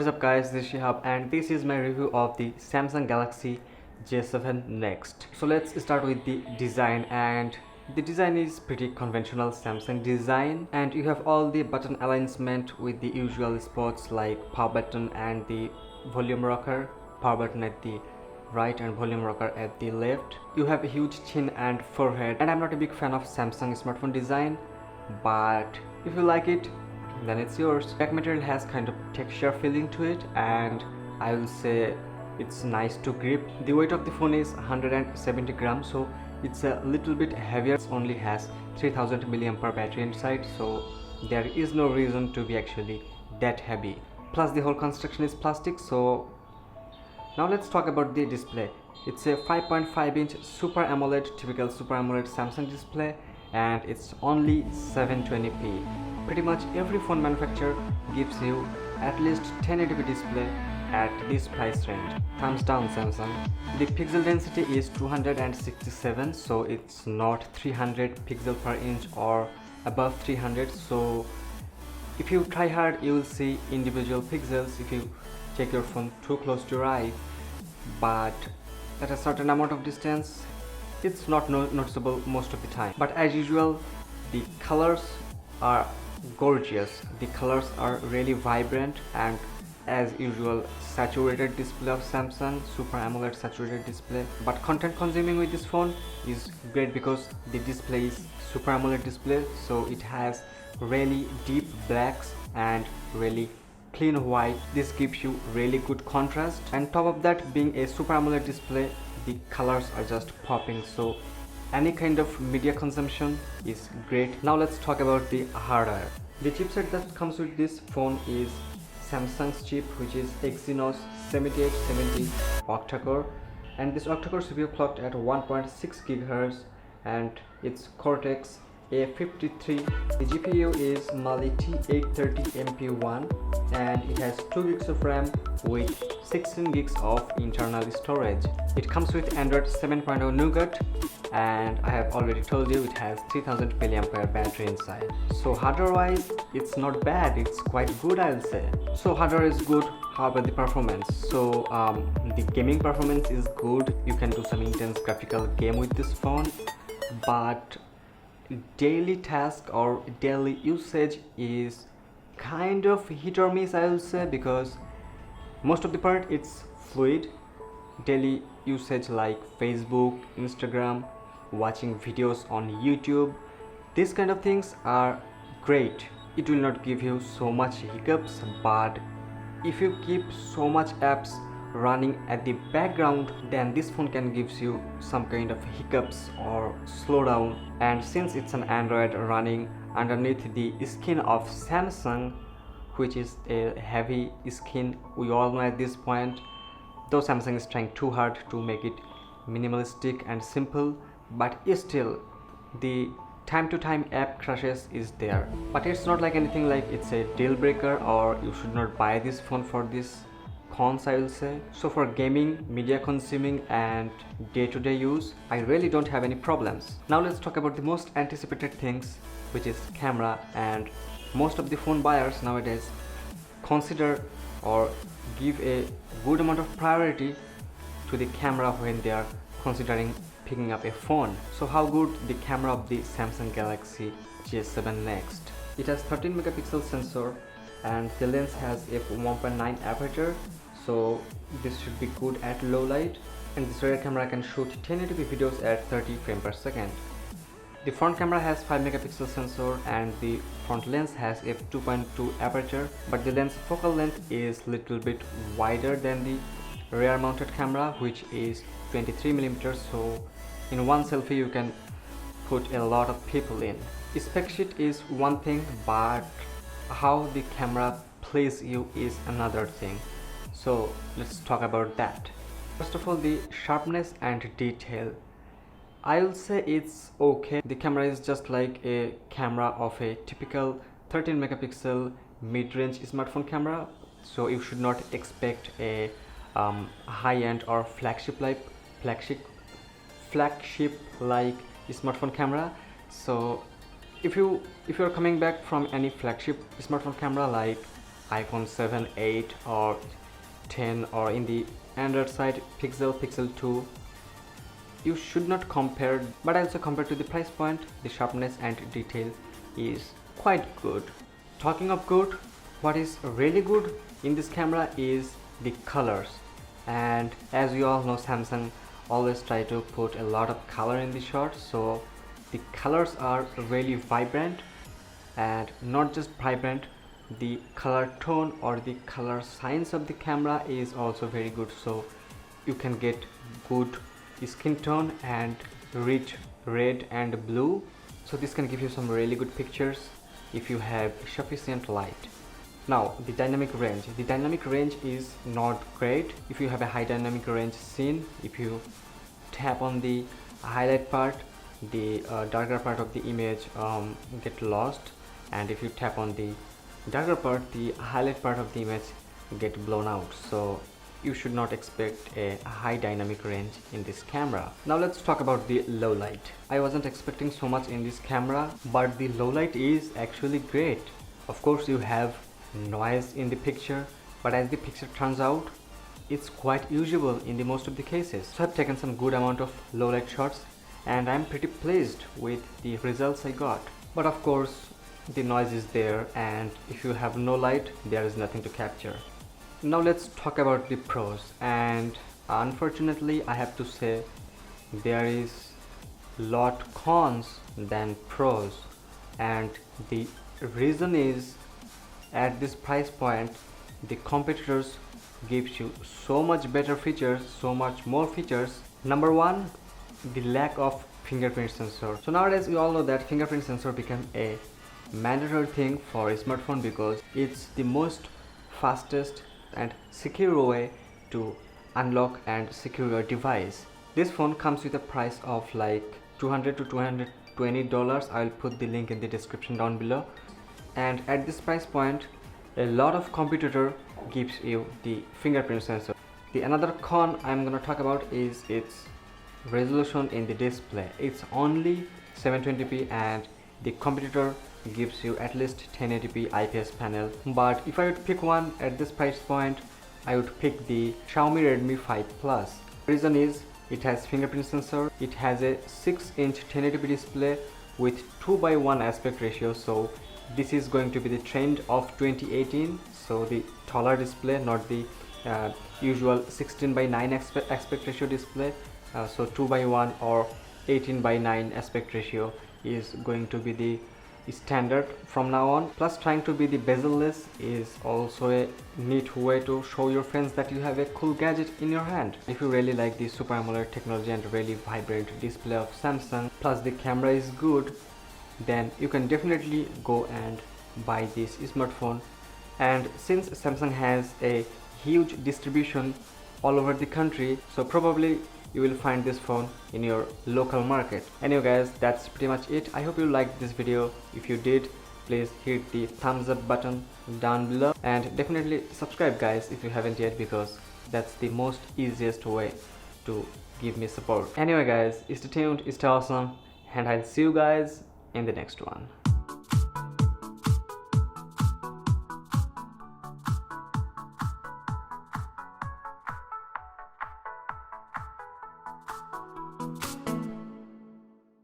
What is up guys, this is Shihab and this is my review of the Samsung Galaxy J7 Next. So let's start with the design, and the design is pretty conventional Samsung design, and you have all the button alignment with the usual spots like power button and the volume rocker, power button at the right and volume rocker at the left. You have a huge chin and forehead, and I'm not a big fan of Samsung smartphone design, but if you like it, then it's yours. Back material has kind of texture feeling to it, and I will say it's nice to grip. The weight of the phone is 170 grams, so it's a little bit heavier. It only has 3000 mAh battery inside, so there is no reason to be actually that heavy. Plus the whole construction is plastic. So now let's talk about the display. It's a 5.5 inch Super AMOLED, typical Super AMOLED Samsung display, and it's only 720p. Pretty much every phone manufacturer gives you at least 1080p display at this price range. Thumbs down Samsung. The pixel density is 267, so it's not 300 pixel per inch or above 300. So if you try hard, you will see individual pixels if you take your phone too close to your eye, but at a certain amount of distance it's not noticeable most of the time. But as usual, the colors are gorgeous. The colors are really vibrant, and as usual, saturated display of Samsung, Super AMOLED saturated display. But content consuming with this phone is great because the display is Super AMOLED display, so it has really deep blacks and really clean white. This gives you really good contrast, and top of that, being a Super AMOLED display, the colors are just popping, so any kind of media consumption is great. Now let's talk about the hardware. The chipset that comes with this phone is Samsung's chip, which is Exynos 7870 octa-core, and this octa-core CPU clocked at 1.6 GHz, and it's Cortex A53. The GPU is Mali T830 MP1, and it has 2 GB of RAM with 16 GB of internal storage. It comes with Android 7.0 Nougat, and I have already told you it has 3000 mAh battery inside. So hardware wise, it's not bad, it's quite good, I'll say. So hardware is good. How about the performance? So the gaming performance is good. You can do some intense graphical game with this phone, but daily task or daily usage is kind of hit or miss, I will say, because most of the part it's fluid. Daily usage like Facebook, Instagram, watching videos on YouTube, these kind of things are great. It will not give you so much hiccups, but if you keep so much apps running at the background, then this phone can give you some kind of hiccups or slowdown. And since it's an Android running underneath the skin of Samsung, which is a heavy skin, we all know at this point, though Samsung is trying too hard to make it minimalistic and simple, but still the time to time app crashes is there. But it's not like anything like it's a deal breaker or you should not buy this phone for this cons, I will say. So for gaming, media consuming and day-to-day use, I really don't have any problems. Now let's talk about the most anticipated things, which is camera, and most of the phone buyers nowadays consider or give a good amount of priority to the camera when they are considering picking up a phone. So how good the camera of the Samsung Galaxy J7 Next? It has 13 megapixel sensor, and the lens has a 1.9 aperture, so this should be good at low light, and this rear camera can shoot 1080p videos at 30 frames per second. The front camera has 5 megapixel sensor, and the front lens has a 2.2 aperture, but the lens focal length is little bit wider than the rear mounted camera, which is 23 mm, so in one selfie you can put a lot of people in. The spec sheet is one thing, but how the camera plays you is another thing. So let's talk about that. First of all, the sharpness and detail, I will say it's okay. The camera is just like a camera of a typical 13 megapixel mid-range smartphone camera, so you should not expect a high-end or flagship like smartphone camera. So if you're coming back from any flagship smartphone camera like iPhone 7, 8 or 10, or in the Android side Pixel 2. You should not compare, but also compared to the price point, the sharpness and detail is quite good. Talking of good, what is really good in this camera is the colors, and as you all know, Samsung always try to put a lot of color in the shots, so the colors are really vibrant, and not just vibrant, the color tone or the color science of the camera is also very good, so you can get good skin tone and rich red and blue. So this can give you some really good pictures if you have sufficient light. Now the dynamic range is not great. If you have a high dynamic range scene, if you tap on the highlight part, the darker part of the image get lost, and if you tap on the darker part, the highlight part of the image get blown out. So you should not expect a high dynamic range in this camera. Now let's talk about the low light. I wasn't expecting so much in this camera, but the low light is actually great. Of course you have noise in the picture, but as the picture turns out, it's quite usable in the most of the cases. So I've taken some good amount of low light shots and I'm pretty pleased with the results I got. But of course the noise is there, and if you have no light, there is nothing to capture. Now let's talk about the pros, and unfortunately I have to say there is lot cons than pros, and the reason is at this price point the competitors gives you so much better features, so much more features. Number one, the lack of fingerprint sensor. So nowadays we all know that fingerprint sensor became a mandatory thing for a smartphone because it's the most fastest and secure way to unlock and secure your device. This phone comes with a price of like $200 to $220. I'll put the link in the description down below. And at this price point, a lot of competitor gives you the fingerprint sensor. The another con I'm gonna talk about is its resolution in the display. It's only 720p and the competitor gives you at least 1080p IPS panel. But if I would pick one at this price point, I would pick the Xiaomi Redmi 5 Plus. Reason is it has fingerprint sensor, it has a 6-inch 1080p display with 2:1 aspect ratio, so this is going to be the trend of 2018. So the taller display, not the usual 16:9 aspect ratio display. So 2:1 or 18:9 aspect ratio is going to be the standard from now on. Plus trying to be the bezel-less is also a neat way to show your friends that you have a cool gadget in your hand. If you really like the Super AMOLED technology and really vibrant display of Samsung, plus the camera is good, then you can definitely go and buy this smartphone. And since Samsung has a huge distribution all over the country, so probably you will find this phone in your local market. Anyway guys, that's pretty much it. I hope you liked this video. If you did, please hit the thumbs up button down below, and definitely subscribe guys if you haven't yet, because that's the most easiest way to give me support. Anyway guys, stay tuned, stay awesome, and I'll see you guys in the next one.